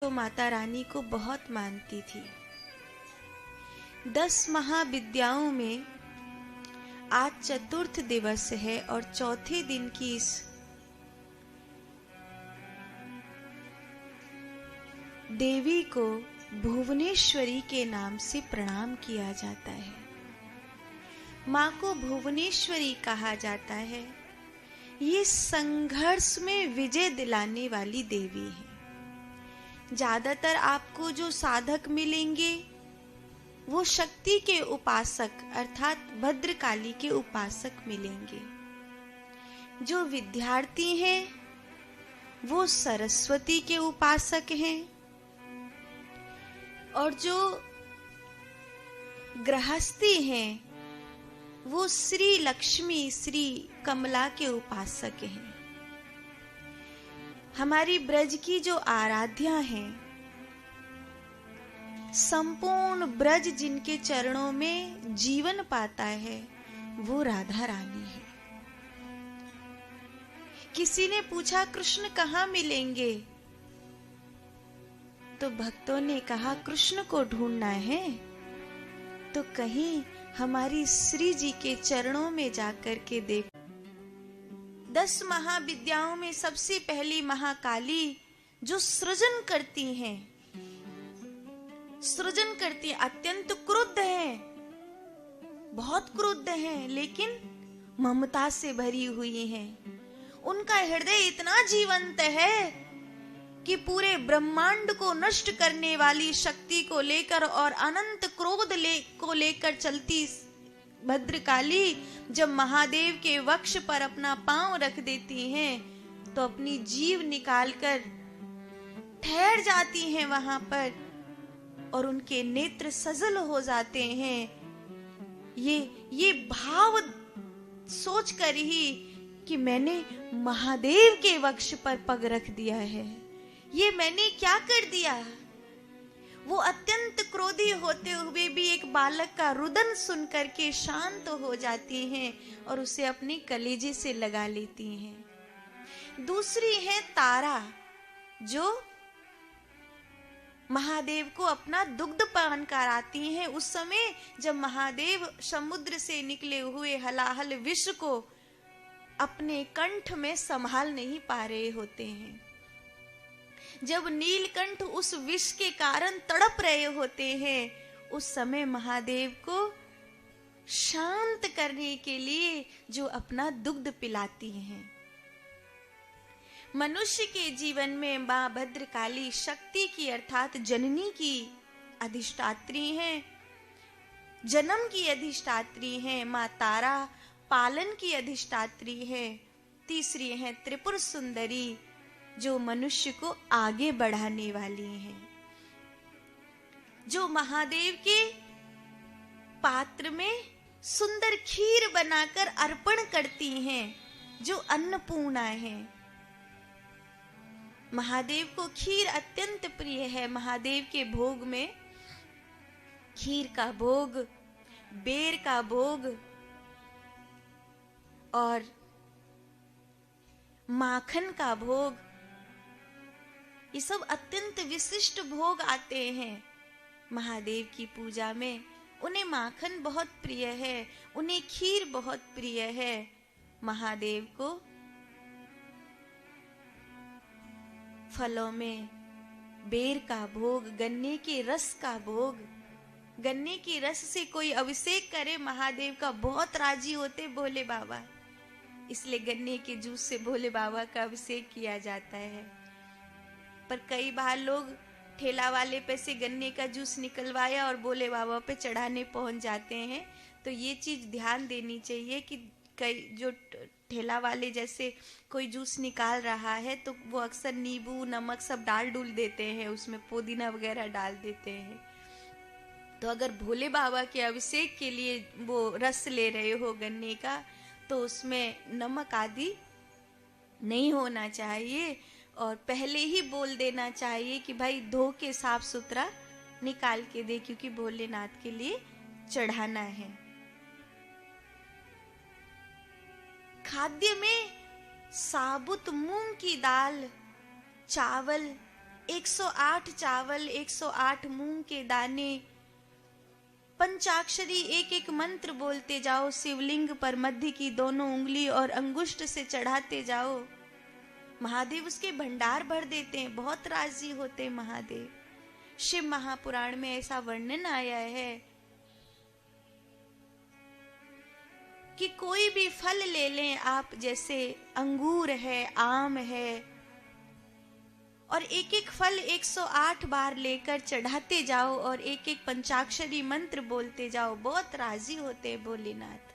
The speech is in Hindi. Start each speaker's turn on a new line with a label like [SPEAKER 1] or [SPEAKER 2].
[SPEAKER 1] तो माता रानी को बहुत मानती थी। 10 महाविद्याओं में आज चतुर्थ दिवस है और चौथे दिन की इस देवी को भुवनेश्वरी के नाम से प्रणाम किया जाता है। माँ को भुवनेश्वरी कहा जाता है। ये संघर्ष में विजय दिलाने वाली देवी है। ज्यादातर आपको जो साधक मिलेंगे वो शक्ति के उपासक अर्थात भद्रकाली के उपासक मिलेंगे। जो विद्यार्थी हैं वो सरस्वती के उपासक हैं और जो गृहस्थी हैं वो श्री लक्ष्मी श्री कमला के उपासक हैं। हमारी ब्रज की जो आराध्या हैं, संपूर्ण ब्रज जिनके चरणों में जीवन पाता है वो राधा रानी है। किसी ने पूछा कृष्ण कहाँ मिलेंगे, तो भक्तों ने कहा कृष्ण को ढूंढना है तो कहीं हमारी श्री जी के चरणों में जाकर के देख। 10 महाविद्याओं में सबसे पहली महाकाली जो सृजन करती हैं, अत्यंत क्रुद्ध हैं, बहुत क्रुद्ध हैं, लेकिन ममता से भरी हुई हैं। उनका हृदय इतना जीवंत है कि पूरे ब्रह्मांड को नष्ट करने वाली शक्ति को लेकर और अनंत क्रोध को लेकर चलती भद्रकाली जब महादेव के वक्ष पर अपना पांव रख देती हैं तो अपनी जीव निकालकर ठहर जाती हैं वहां पर और उनके नेत्र सजल हो जाते हैं। ये भाव सोच कर ही कि मैंने महादेव के वक्ष पर पग रख दिया है, ये मैंने क्या कर दिया। वो अत्यंत क्रोधी होते हुए भी एक बालक का रुदन सुन करके शांत हो जाती हैं और उसे अपने कलेजे से लगा लेती हैं। दूसरी है तारा, जो महादेव को अपना दुग्ध पान कराती हैं। उस समय जब महादेव समुद्र से निकले हुए हलाहल विष को अपने कंठ में संभाल नहीं पा रहे होते हैं, जब नीलकंठ उस विष के कारण तड़प रहे होते हैं, उस समय महादेव को शांत करने के लिए जो अपना दुग्ध पिलाती हैं। मनुष्य के जीवन में मां भद्रकाली शक्ति की अर्थात जननी की अधिष्ठात्री हैं, जन्म की अधिष्ठात्री हैं। मां तारा पालन की अधिष्ठात्री है। तीसरी है त्रिपुर सुंदरी, जो मनुष्य को आगे बढ़ाने वाली हैं, जो महादेव के पात्र में सुंदर खीर बनाकर अर्पण करती हैं, जो अन्नपूर्णा है। महादेव को खीर अत्यंत प्रिय है। महादेव के भोग में खीर का भोग, बेर का भोग और माखन का भोग, ये सब अत्यंत विशिष्ट भोग आते हैं महादेव की पूजा में। उन्हें माखन बहुत प्रिय है, उन्हें खीर बहुत प्रिय है। महादेव को फलों में बेर का भोग, गन्ने के रस का भोग। गन्ने की रस से कोई अभिषेक करे महादेव का बहुत राजी होते भोले बाबा, इसलिए गन्ने के जूस से भोले बाबा का अभिषेक किया जाता है। पर कई बार लोग ठेला वाले पे से गन्ने का जूस निकलवाया और भोले बाबा पे चढ़ाने पहुंच जाते हैं। तो ये चीज ध्यान देनी चाहिए कि कई जो ठेला वाले जैसे कोई जूस निकाल रहा है तो वो अक्सर नींबू नमक सब डाल डूल देते हैं, उसमें पुदीना वगैरह डाल देते हैं। तो अगर भोले बाबा के अभिषेक के लिए वो रस ले रहे हो गन्ने का, तो उसमें नमक आदि नहीं होना चाहिए और पहले ही बोल देना चाहिए कि भाई धो के साफ सुथरा निकाल के दे, क्योंकि भोलेनाथ के लिए चढ़ाना है। खाद्य में साबुत मूंग की दाल, चावल, 108 चावल, 108 मूंग के दाने, पंचाक्षरी एक एक मंत्र बोलते जाओ, शिवलिंग पर मध्य की दोनों उंगली और अंगुष्ठ से चढ़ाते जाओ। महादेव उसके भंडार भर देते हैं, बहुत राजी होते हैं महादेव। शिव महापुराण में ऐसा वर्णन आया है कि कोई भी फल ले लें आप, जैसे अंगूर है, आम है, और एक एक फल 108 बार लेकर चढ़ाते जाओ और एक एक पंचाक्षरी मंत्र बोलते जाओ, बहुत राजी होते हैं भोलेनाथ।